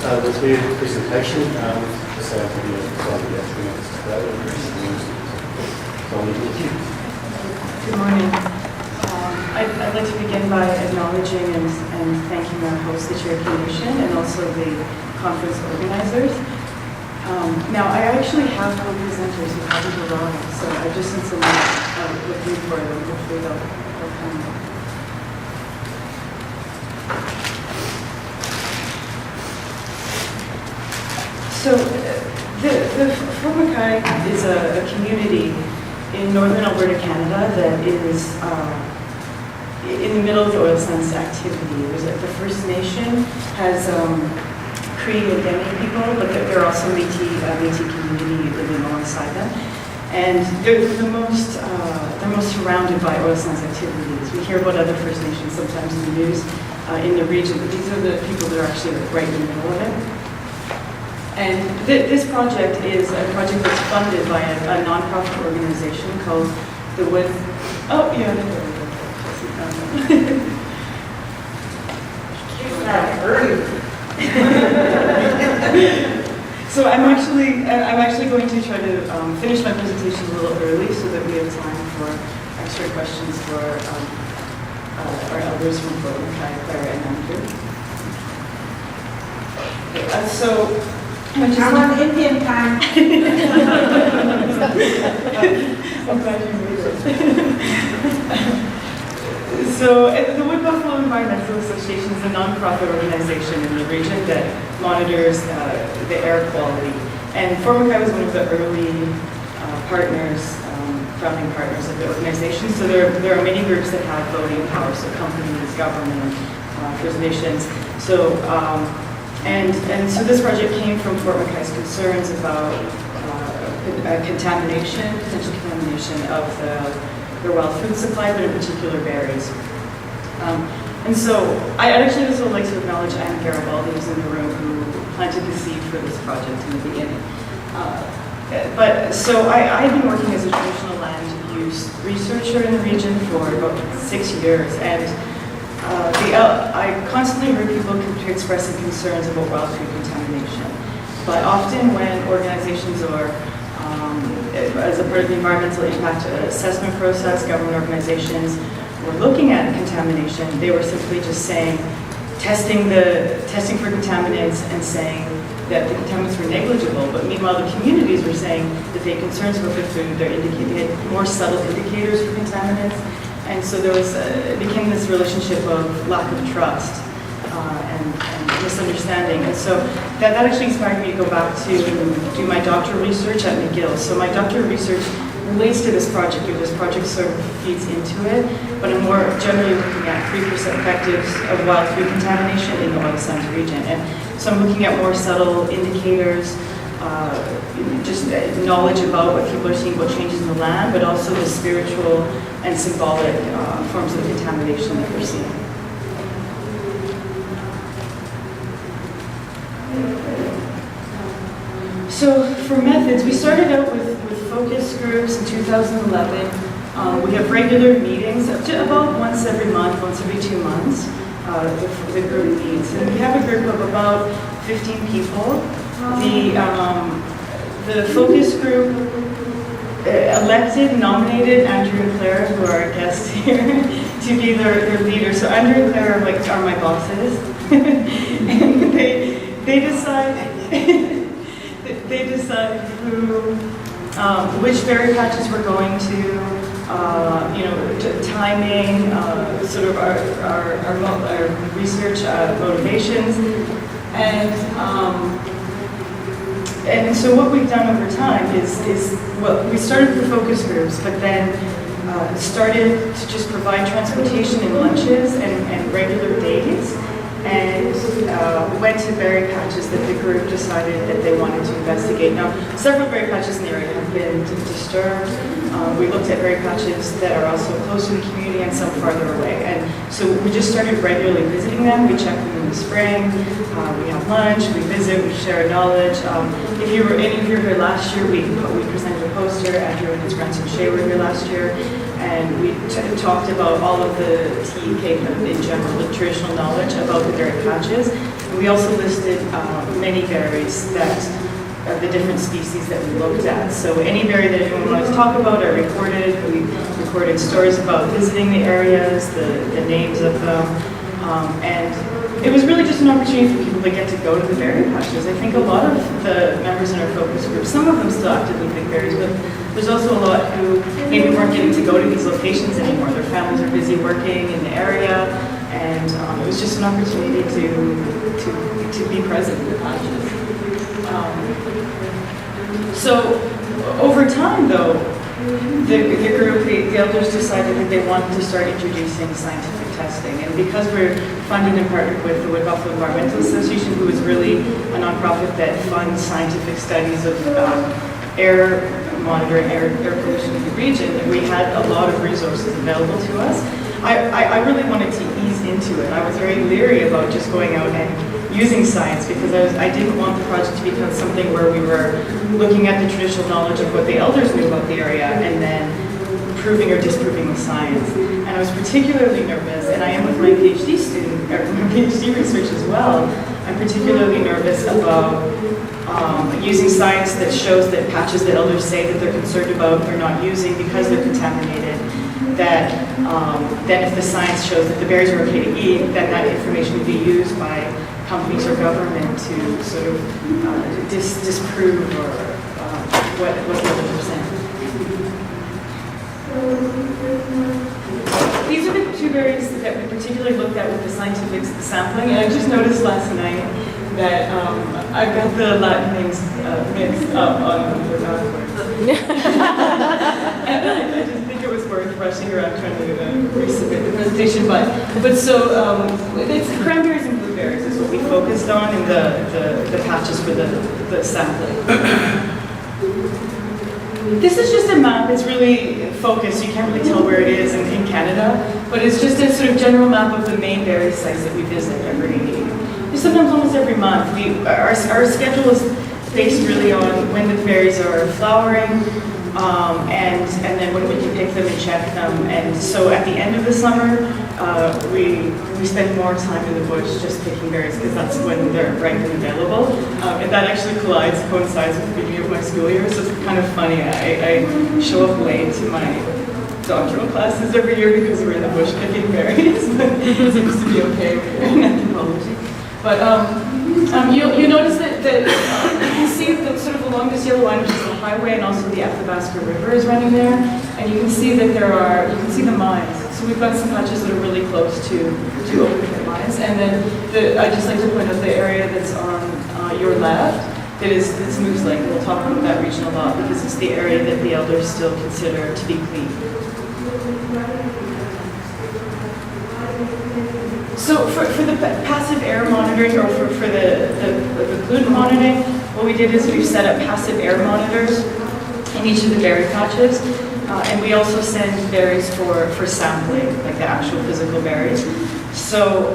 There's been a presentation, just to give you a slide of the 3 minutes to go. So I'll leave it with you. Good morning. I'd like to begin by acknowledging and thanking our host, the Cherokee Nation, and also the conference organizers. Now, I actually have co-presenters who haven't arrived, so I just need some looking for them. Hopefully they'll come. So, the Fort McKay is a community in northern Alberta, Canada, that is in the middle of the oil sands activity. The First Nation has Cree and Dené people, but there are also Métis community living alongside them. And they're the most surrounded by oil sands activities. We hear about other First Nations sometimes in the news in the region, but these are the people that are actually right in the middle of it. And this project is a project that's funded by a nonprofit organization called the Wood. Oh, yeah, So I'm actually going to try to finish my presentation a little early so that we have time for extra questions for our elders from Fort McKay, Clara and Andrew. I'm on Indian time. I'm glad you made it. So, the Wood Buffalo Environmental Association is a nonprofit organization in the region that monitors the air quality. And Fort McKay was one of the early partners, founding partners of the organization. So there are many groups that have voting power, so companies, government, First Nations. So, and so this project came from Fort McKay's concerns about contamination, potential contamination of their wild food supply, but in particular berries. And so I'd actually also like to acknowledge Anne Garibaldi, who's in the room, who planted the seed for this project in the beginning. So I've been working as a traditional land use researcher in the region for about 6 years, and I constantly heard people expressing concerns about wild food contamination. But often when organizations or as a part of the environmental impact assessment process, government organizations were looking at contamination, they were simply just saying, testing for contaminants and saying that the contaminants were negligible. But meanwhile, the communities were saying that they had concerns about the food, they had more subtle indicators for contaminants. And so there was, it became this relationship of lack of trust and misunderstanding. And so that actually inspired me to go back to do my doctoral research at McGill. So my doctoral research relates to this project, or this project sort of feeds into it, but I'm more generally looking at 3% perspectives of wild food contamination in the oil sands region. And so I'm looking at more subtle indicators, just knowledge about what people are seeing about changes in the land, but also the spiritual and symbolic forms of contamination that we're seeing. So for methods, we started out with focus groups in 2011. We have regular meetings, about once every month, once every 2 months, the group meets. And we have a group of about 15 people. The focus group nominated Andrew and Claire, who are our guests here, to be their leaders. So Andrew and Claire are my bosses, and they decide which berry patches we're going to, timing, sort of our research motivations, and so what we've done over time is well, we started with the focus groups, but then started to just provide transportation and lunches and regular days, and went to berry patches that the group decided that they wanted to investigate. Now, several berry patches in the area have been disturbed. We looked at berry patches that are also close to the community and some farther away. And so we just started regularly visiting them. We check them in the spring. We have lunch, we visit, we share knowledge. If you were any of you here last year, we presented a poster. Andrew and his grandson Shay were here last year. And we talked about all of the TEK in general, the traditional knowledge about the berry patches. We also listed many berries that the different species that we looked at. So any berry that anyone wanted to talk about, I recorded. We recorded stories about visiting the areas, the names of them, and it was really just an opportunity for people to get to go to the berry patches. I think a lot of the members in our focus group, some of them still actively pick berries, but there's also a lot who maybe weren't getting to go to these locations anymore. Their families are busy working in the area, and it was just an opportunity to be present in the patches. So over time, though, the group, the elders decided that they wanted to start introducing scientific testing. And because we're funded and partnered with the Wood Buffalo Environmental Association, who is really a nonprofit that funds scientific studies of air monitoring, air pollution in the region, and we had a lot of resources available to us. I really wanted to ease into it. I was very leery about just going out and using science because I didn't want the project to become something where we were looking at the traditional knowledge of what the elders knew about the area and then proving or disproving the science. And I was particularly nervous, and I am with my PhD student, or my PhD research as well, I'm particularly nervous about using science that shows that patches that elders say that they're concerned about they're not using because they're contaminated, that then if the science shows that the berries are okay to eat, then that information would be used by companies or government to sort of disprove or what the elders are saying. These are the two berries that we particularly looked at with the scientific sampling, and I just noticed last night that I got the Latin names mixed up on the backwards. And I just think it was worth rushing around trying to resubmit the presentation, but so it's cranberries and blueberries is what we focused on in the patches for the sampling. This is just a map. It's really focused. You can't really tell where it is in Canada, but it's just a sort of general map of the main berry sites that we visit sometimes almost every month. Our schedule is based really on when the berries are flowering, and then when we can pick them and check them. And so at the end of the summer, we spend more time in the bush just picking berries because that's when they're ripe and available. And that actually coincides with the beginning of my school year, so it's kind of funny. I show up late to my doctoral classes every year because we're in the bush picking berries. It seems to be okay in anthropology. But you notice that you can see the sort of along this yellow line, which is the highway, and also the Athabasca River is running there, and you can see that you can see the mines. So we've got some patches that are really close to open pit mines, and then I'd just like to point out the area that's on your left. It's Moose Lake. We'll talk about that region a lot because it's the area that the elders still consider to be clean. So for the passive air monitoring, or for the pollutant monitoring, what we did is we set up passive air monitors in each of the berry patches, and we also send berries for sampling, like the actual physical berries. So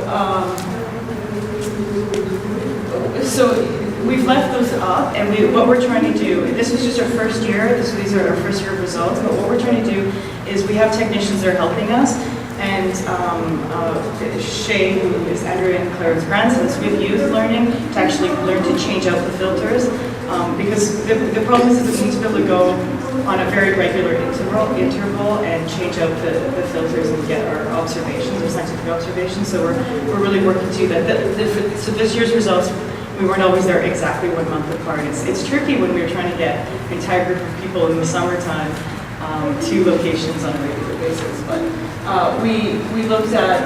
we've left those up, and what we're trying to do, this was just our first year, these are our first year of results, but what we're trying to do is we have technicians that are helping us, and Shay, who is Andrea and Claire's grandson, so we've used learning to actually learn to change out the filters, because the problem is that we need to be able to go on a very regular interval and change out the filters and get our observations, our scientific observations, so we're really working to do that. So this year's results, we weren't always there exactly 1 month apart. It's tricky when we were trying to get an entire group of people in the summertime to locations on a regular basis. But we looked at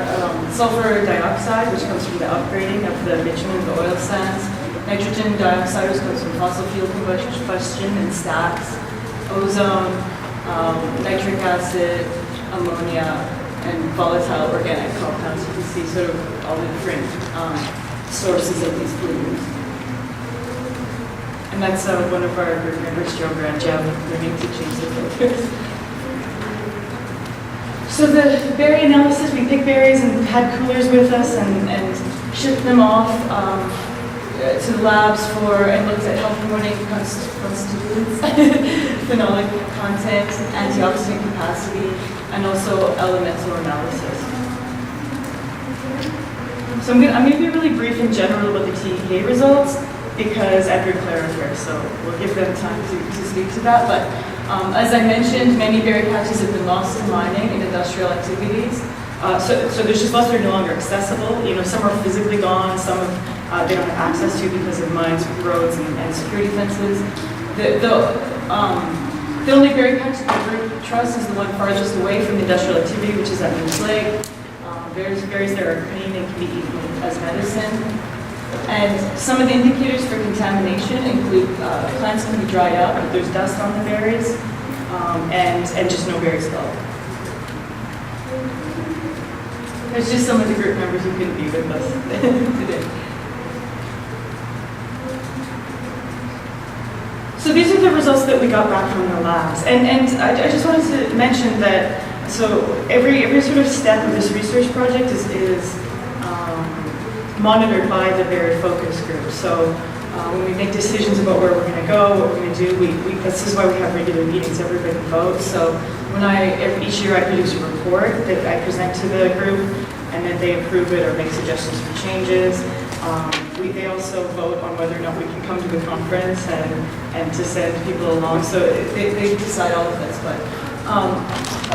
sulfur dioxide, which comes from the upgrading of the bitumen, the oil sands, nitrogen dioxide, which comes from fossil fuel combustion and stacks, ozone, nitric acid, ammonia, and volatile organic compounds. You can see sort of all the different sources of these pollutants. And that's one of our group members, Joe Granjam, learning to change the filters. So the berry analysis, we picked berries and had coolers with us and shipped them off to the labs and looked at health promoting constituents, phenolic content, antioxidant capacity, and also elemental analysis. So I'm going to be really brief in general about the TEK results because Edgar Clare is here, so we'll give them time to speak to that. But as I mentioned, many berry patches have been lost to mining and industrial activities. So there's just lots that are no longer accessible. You know, some are physically gone, some they don't have access to because of mines, roads, and security fences. The only berry patch that the group trusts is the one farthest away from the industrial activity, which is at Moose Lake. Berries there are clean and can be eaten as medicine. And some of the indicators for contamination include plants can be dried up, but there's dust on the berries, and just no berries at all. There's just some of the group members who couldn't be with us today. So these are the results that we got back from the labs. And I just wanted to mention that, so every sort of step of this research project is monitored by the berry focus group. So when we make decisions about where we're going to go, what we're going to do, this is why we have regular meetings, everybody votes. So each year I produce a report that I present to the group, and then they approve it or make suggestions for changes. They also vote on whether or not we can come to the conference and to send people along. So they decide all of this. But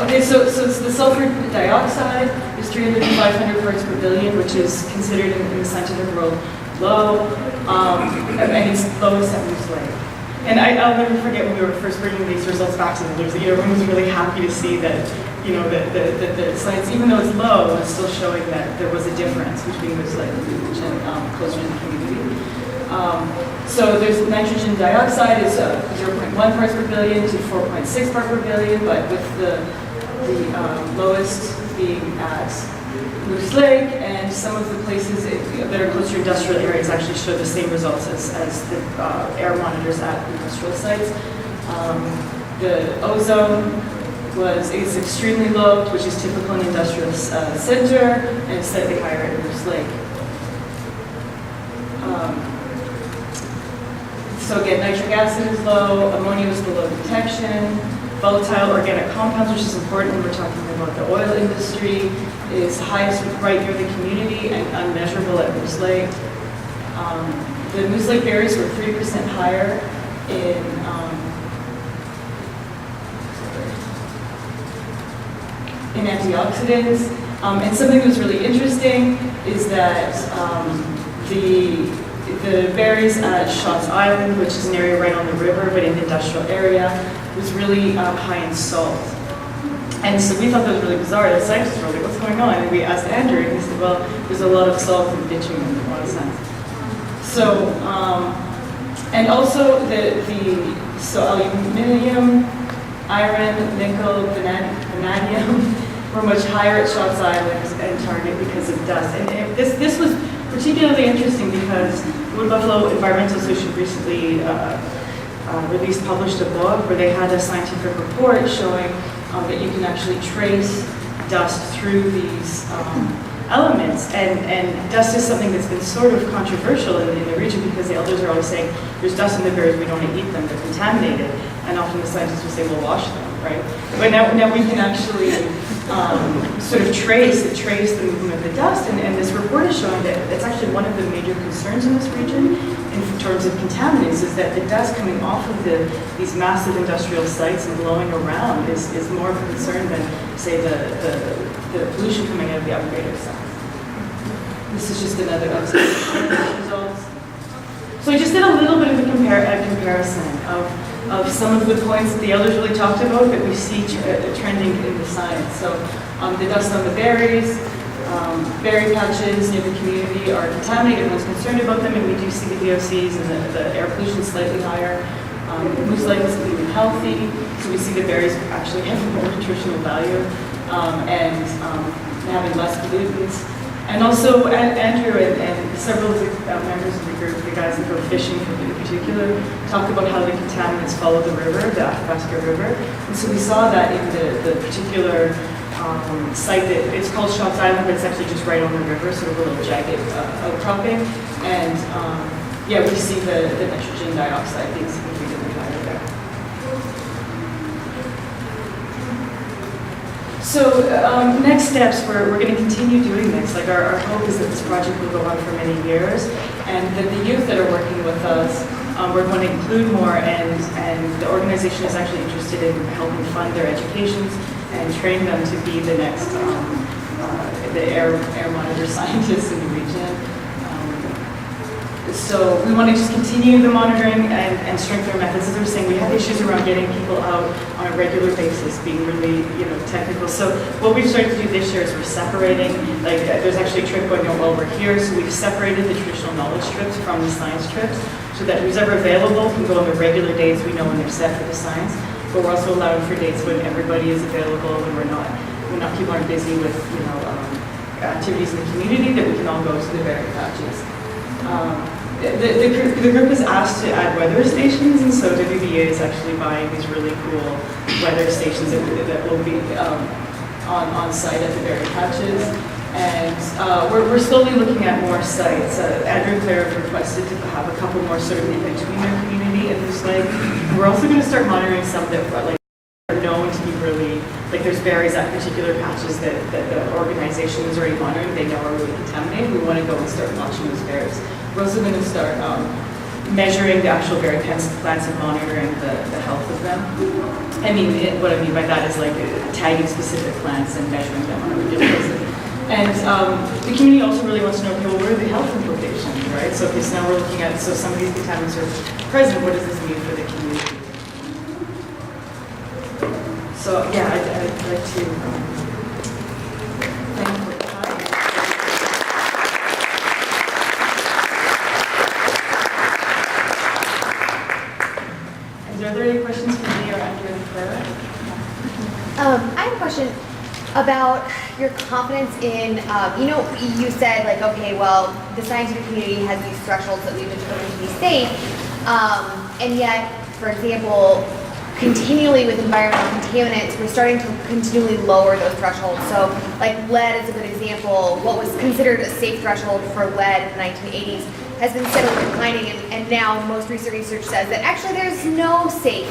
okay, so it's the sulfur dioxide is 300 to 500 parts per billion, which is considered in the scientific world low, and it's lowest at Moose Lake. And I'll never forget when we were first bringing these results back to the leaders. Everyone was really happy to see that, the science, even though it's low, was still showing that there was a difference between Moose Lake and closer to the community. So there's nitrogen dioxide is 0.1 parts per billion to 4.6 parts per billion, but with the lowest being at Moose Lake, and some of the places that are closer to industrial areas actually show the same results as the air monitors at industrial sites. The ozone is extremely low, which is typical in industrial center, and slightly higher at Moose Lake. So again, nitric acid is low, ammonia is below detection, volatile organic compounds, which is important when we're talking about the oil industry, is highest right near the community and unmeasurable at Moose Lake. The Moose Lake berries were 3% higher in antioxidants. And something that was really interesting is that the berries at Schatz Island, which is an area right on the river, but in the industrial area, was really high in salt. And so we thought that was really bizarre. The scientists were like, what's going on? And we asked Andrew, and he said, well, there's a lot of salt and bitumen in a lot of sense. So, and also so aluminium, iron, nickel, vanadium were much higher at Schatz Island and Target because of dust. And this was particularly interesting because Wood Buffalo Environmental Association recently published a book where they had a scientific report showing that you can actually trace dust through these elements. And dust is something that's been sort of controversial in the region because the elders are always saying, there's dust in the berries, we don't want to eat them, they're contaminated. And often the scientists will say, well, wash them, right? But now we can actually sort of trace the movement of the dust. And this report is showing that it's actually one of the major concerns in this region in terms of contaminants is that the dust coming off of these massive industrial sites and blowing around is more of a concern than, say, the pollution coming out of the upgraded sites. This is just another update of results. So I just did a little bit of a comparison of some of the points that the elders really talked about that we see trending in the science. So the dust on the berries, berry patches near the community are contaminated, everyone's concerned about them, and we do see the VOCs and the air pollution slightly higher. Moose Lake is even healthy, so we see the berries actually having more nutritional value and having less pollutants. And also Andrew and several of the members of the group, the guys that go fishing in particular, talk about how the contaminants follow the river, the Athabasca River. And so we saw that in the particular site that it's called Schatz Island, but it's actually just right on the river, sort of a little jagged outcropping. And yeah, we see the nitrogen dioxide being significantly higher there. So next steps, we're going to continue doing this. Like our hope is that this project will go on for many years, and that the youth that are working with us, we're going to include more, and the organization is actually interested in helping fund their educations and train them to be the next the air monitor scientists in the region. So we want to just continue the monitoring and strengthen our methods. As I was saying, we have issues around getting people out on a regular basis, being really, technical. So what we've started to do this year is we're separating, there's actually a trip going on while we're here, so we've separated the traditional knowledge trips from the science trips, so that who's ever available can go on the regular days we know when they're set for the science, but we're also allowing for dates when everybody is available, when people aren't busy with, activities in the community, that we can all go to the berry patches. The group is asked to add weather stations, and so WBA is actually buying these really cool weather stations that will be on site at the berry patches. And we're slowly looking at more sites. Andrew and Claire have requested to have a couple more sort of in between their community and Moose Lake. And we're also going to start monitoring some that are known to be really, there's berries at particular patches that the organization is already monitoring, they know are really contaminated. We want to go and start launching those berries. We're also going to start measuring the actual berry plants and monitoring the health of them. What I mean by that is tagging specific plants and measuring them on a regular basis. And the community also really wants to know, okay, well, what are the health implications, right? So now we're looking at, so some of these contaminants are present, what does this mean for the community? So yeah, I'd like to thank you for your time. Are there any questions for me or Andrew and Clara? I have a question about your confidence in, you said okay, well, the scientific community has these thresholds that we've determined to be safe, and yet, for example, continually with environmental contaminants, we're starting to continually lower those thresholds. So lead is a good example. What was considered a safe threshold for lead in the 1980s has been steadily declining, and now most recent research says that actually there's no safe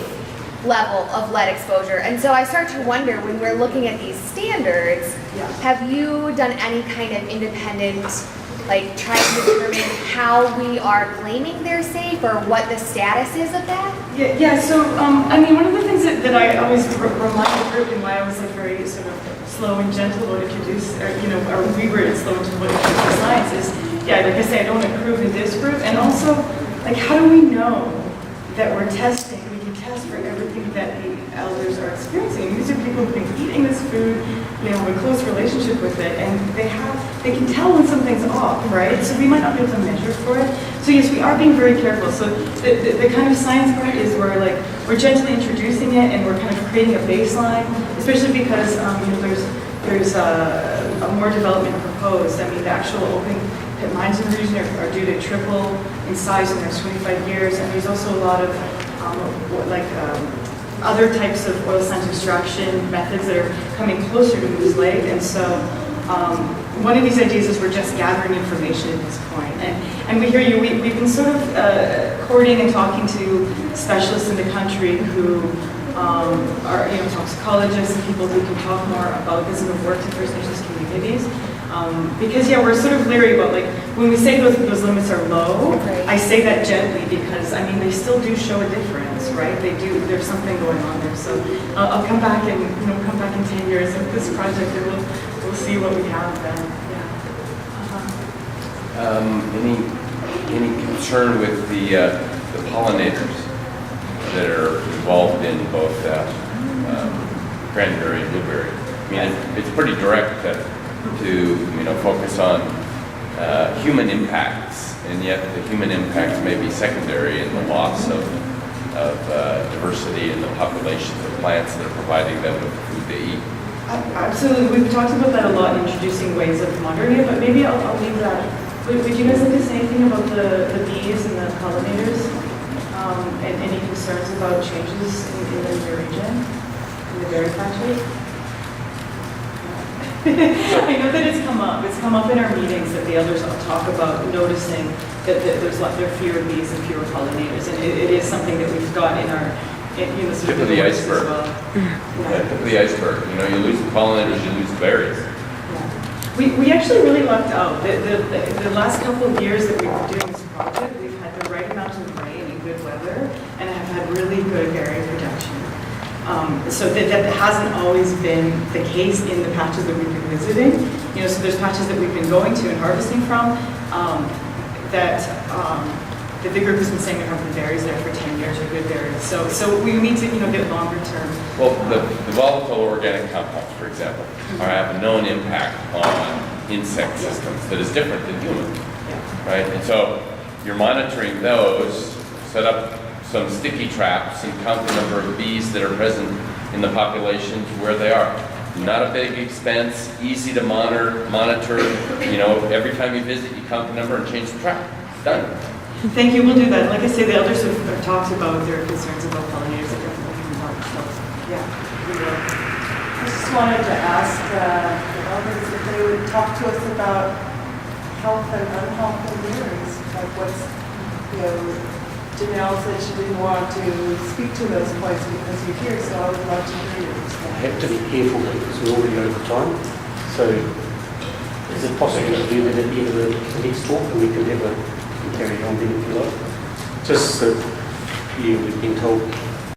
level of lead exposure. And so I start to wonder, when we're looking at these standards, have you done any kind of independent, trying to determine how we are claiming they're safe, or what the status is of that? Yeah, so, one of the things that I always remind the group, and why I was very sort of slow and gentle about introduce, or we were slow and gentle about introducing science is, like I say, I don't want to prove to this group, and also, how do we know that we're testing? We can test for everything that the elders are experiencing. These are people who've been eating this food, have a close relationship with it, and they can tell when something's off, right? So we might not be able to measure for it. So yes, we are being very careful. So the kind of science part is we're gently introducing it, and we're kind of creating a baseline, especially because there's a more development proposed. The actual open pit mines in the region are due to triple in size in the next 25 years, and there's also a lot of other types of oil sands extraction methods that are coming closer to Moose Lake. And so one of these ideas is we're just gathering information at this point. And we hear you, we've been sort of courting and talking to specialists in the country who are toxicologists and people who can talk more about this and have worked in First Nations communities. Because we're sort of leery about when we say those limits are low, right. I say that gently because they still do show a difference, right? They do. There's something going on there. So I'll come back and come back in 10 years with this project, and we'll see what we have then. Any concern with the pollinators that are involved in both cranberry and blueberry? It's pretty direct to focus on human impacts, and yet the human impacts may be secondary in the loss of diversity in the populations of plants that are providing them with food to eat. Absolutely, we've talked about that a lot in introducing ways of monitoring it, but maybe I'll leave that. Would you guys like to say anything about the bees and the pollinators, and any concerns about changes in your region, in the berry patches? I know that it's come up. It's come up in our meetings that the elders talk about noticing that there are fewer bees and fewer pollinators, and it is something that we've got in our you know, sort Tip of the the voices as iceberg. well. Yeah, tip of the iceberg. You know, you lose the pollinators, you lose the berries. We actually really lucked out. The last couple of years that we've been doing this project, we've had the right amount of rain and good weather, and have had really good berry production. So that hasn't always been the case in the patches that we've been visiting. You know, so there's patches that we've been going to and harvesting from that the group has been saying there have been berries there for 10 years or good berries. So we need to, you know, get longer term. Well, the volatile organic compounds, for example, have a known impact on insect systems that is different than human, right? And so you're monitoring those, set up some sticky traps and count the number of bees that are present in the population to where they are. Not a big expense, easy to monitor. You know, every time you visit, you count the number and change the trap. Done. Thank you, we'll do that. Like I say, the elders have talked about their concerns about pollinators that definitely can talk, so, yeah, we will. I just wanted to ask the elders if they would talk to us about health and unhealth of berries, like what's, you know, Janelle said she didn't want to speak to those points because you're here, so I would love to hear your I response. have to be careful because we're already over time. So is it possible to do that at the end of the next talk and we can have a carry on then if you like? Just that we've been told